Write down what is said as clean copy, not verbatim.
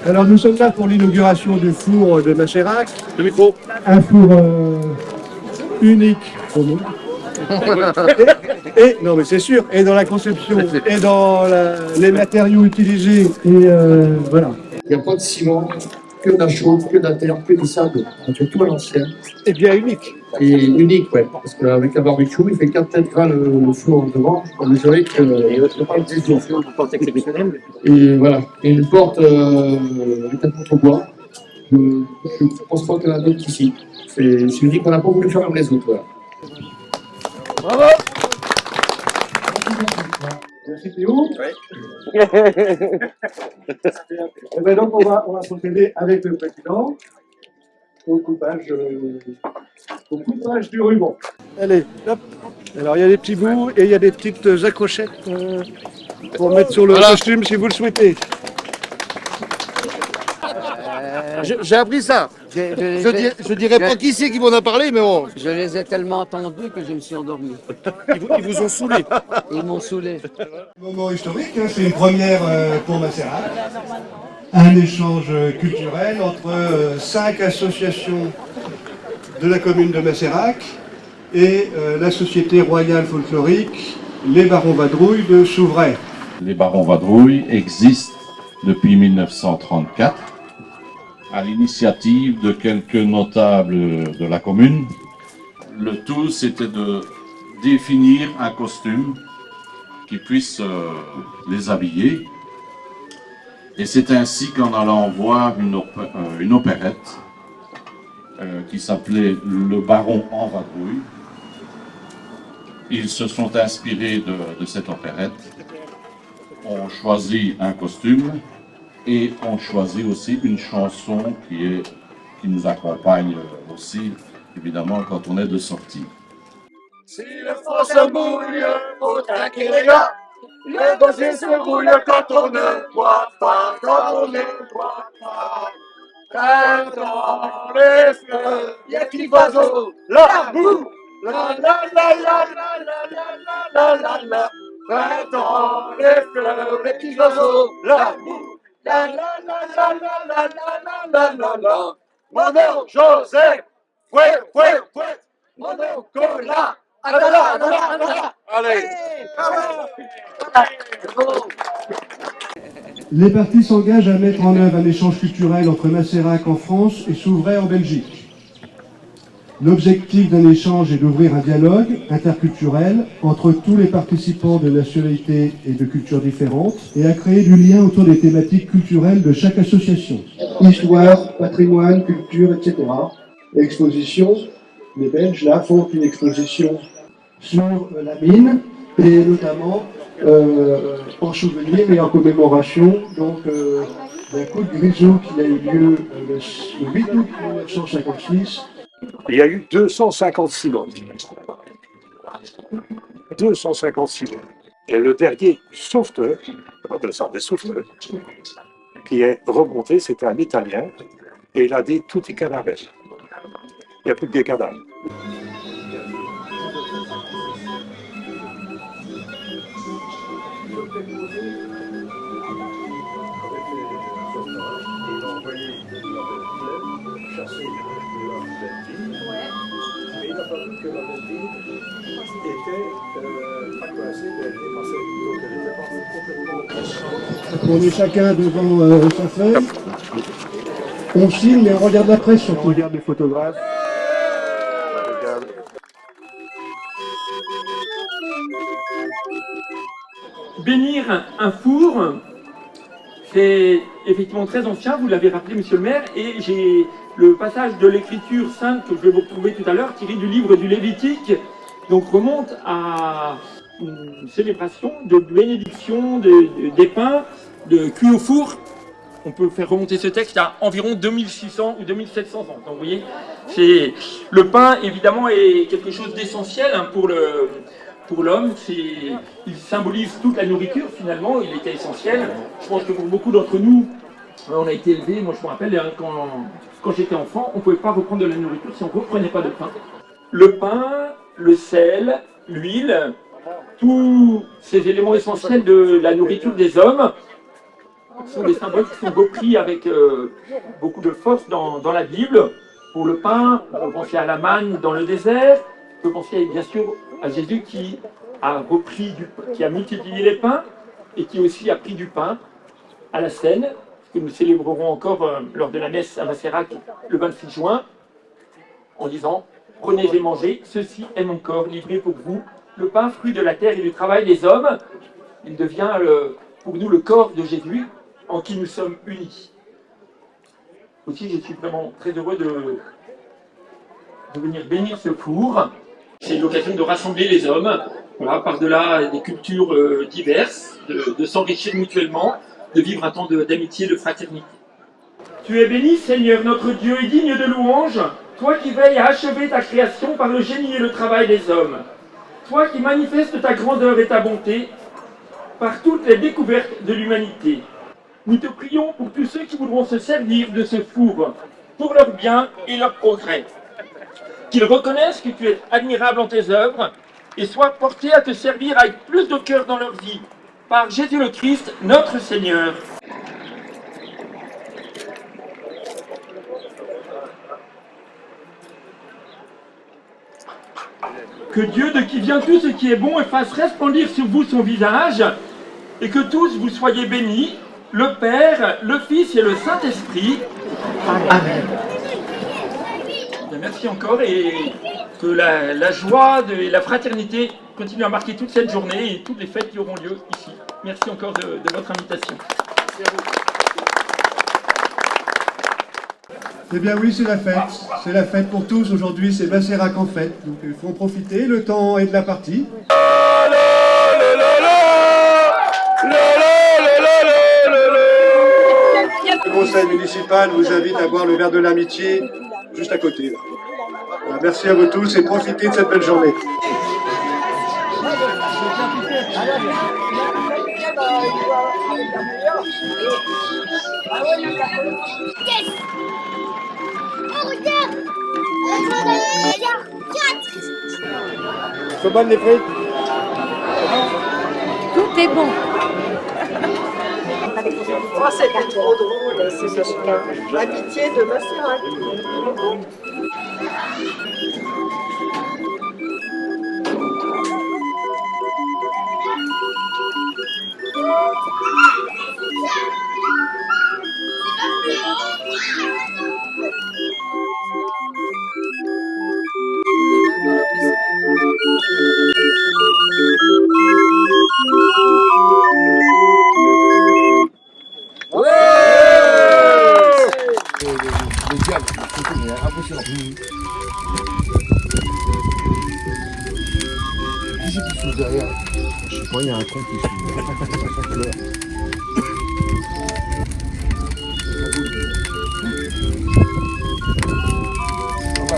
Alors nous sommes là pour l'inauguration du four de Macérac. Le micro. Un four unique au monde. Non mais c'est sûr, et dans la conception, et dans les matériaux utilisés, et voilà. Il n'y a pas de ciment, que de la chaux, que de la terre, que du sable, surtout à l'ancienne. Et bien unique. Et unique, ouais, parce qu'avec la barbecue, il fait 4 têtes gras le four devant. On mesurait que. Et votre part de gestion, vous pensez exceptionnelle. Et voilà. Et une porte avec un contre-bois. Je ne pense pas qu'il y en a d'autres ici. C'est unique, on n'a pas voulu faire comme les autres. Voilà. Bravo. Merci Théo. Oui. Et bien donc on va procéder avec le président au coupage du ruban. Allez, hop. Alors il y a des petits bouts et il y a des petites accrochettes pour mettre sur le costume si vous le souhaitez. J'ai appris ça. Je dirais pas qui c'est qui m'en a parlé, mais bon. Je les ai tellement entendus que je me suis endormi. Ils vous ont saoulé. Ils m'ont saoulé. Moment historique, hein, c'est une première pour Macérac. Un échange culturel entre 5 associations de la commune de Macérac et la Société royale folklorique Les Barons Vadrouille de Souvray. Les Barons Vadrouille existent depuis 1934 à l'initiative de quelques notables de la commune. Le tout, c'était de définir un costume qui puisse les habiller. Et c'est ainsi qu'en allant voir une opérette qui s'appelait Le Baron en Vadrouille, ils se sont inspirés de cette opérette, ont choisi un costume et ont choisi aussi une chanson qui nous accompagne aussi, évidemment, quand on est de sortie. Si le front se mouille, faut traquer les gars. Le gosier se rouille quand on ne boit pas, quand on ne boit pas. Quand dans les fleurs, y'a qui oiseau, la boue, la la la la la la la la la la. Quand dans les fleurs, les petits oiseaux, la boue, la la la la la la la la la la. Mon nom Joseph, fouet, fouet, fouet. Mon nom Cola. Allez. Les partis s'engagent à mettre en œuvre un échange culturel entre Macérac en France et Souvray en Belgique. L'objectif d'un échange est d'ouvrir un dialogue interculturel entre tous les participants de nationalités et de cultures différentes et à créer du lien autour des thématiques culturelles de chaque association. Histoire, patrimoine, culture, etc. Exposition. Les Belges, là, font une exposition sur la mine, et notamment en souvenir et en commémoration d'un coup de grisou qui a eu lieu le 8 août 1956. Il y a eu 256 morts. 256 morts. Et le dernier sauveteur, on appelle ça des sauveteurs, qui est remonté, c'était un Italien, et il a dit tout est cadavre. Il n'y a plus que des cadavres. On est chacun devant sa feuille. On filme et on regarde la presse surtout. On regarde les photographes. Bénir un four, c'est effectivement très ancien, vous l'avez rappelé, monsieur le maire, et j'ai le passage de l'écriture sainte que je vais vous retrouver tout à l'heure, tiré du livre du Lévitique, donc remonte à une célébration de bénédiction des pains de cuits au four. On peut faire remonter ce texte à environ 2600 ou 2700 ans. Donc vous voyez, le pain évidemment est quelque chose d'essentiel pour l'homme. Il symbolise toute la nourriture finalement, il était essentiel. Je pense que pour beaucoup d'entre nous, on a été élevés, moi je me rappelle quand j'étais enfant, on ne pouvait pas reprendre de la nourriture si on ne reprenait pas de pain. Le pain, le sel, l'huile, tous ces éléments essentiels de la nourriture des hommes Ce sont des symboles qui sont repris avec beaucoup de force dans la Bible. Pour le pain, on peut penser à la manne dans le désert. On peut penser bien sûr à Jésus qui a qui a multiplié les pains et qui aussi a pris du pain à la Seine, que nous célébrerons encore lors de la messe à Vasserac le 26 juin, en disant « Prenez et mangez, ceci est mon corps livré pour vous, le pain, fruit de la terre et du travail des hommes. » Il devient pour nous le corps de Jésus en qui nous sommes unis. Aussi, je suis vraiment très heureux de venir bénir ce four. C'est l'occasion de rassembler les hommes, voilà, par-delà des cultures diverses, de s'enrichir mutuellement, de vivre un temps d'amitié, de fraternité. Tu es béni, Seigneur, notre Dieu, et digne de louange, toi qui veilles à achever ta création par le génie et le travail des hommes. Toi qui manifestes ta grandeur et ta bonté par toutes les découvertes de l'humanité. Nous te prions pour tous ceux qui voudront se servir de ce four, pour leur bien et leur progrès. Qu'ils reconnaissent que tu es admirable en tes œuvres et soient portés à te servir avec plus de cœur dans leur vie. Par Jésus le Christ, notre Seigneur. Que Dieu, de qui vient tout ce qui est bon, fasse resplendir sur vous son visage, et que tous vous soyez bénis, le Père, le Fils et le Saint-Esprit. Amen. Bien, merci encore, et que la joie et la fraternité continuent à marquer toute cette journée et toutes les fêtes qui auront lieu ici. Merci encore de votre invitation. Merci à vous. Eh bien oui, c'est la fête. C'est la fête pour tous. Aujourd'hui, c'est Vasserac en fête. Donc il faut en profiter. Le temps est de la partie. Le conseil municipal vous invite à boire le verre de l'amitié juste à côté. Là. Voilà, merci à vous tous et profitez de cette belle journée. C'est bon les frites? Tout est bon. Oh, c'était trop drôle, c'est l'amitié de Vasserac. Impressionnant. Qui c'est qui se derrière? Je sais pas, il y a un con qui se pleure. Ah bah,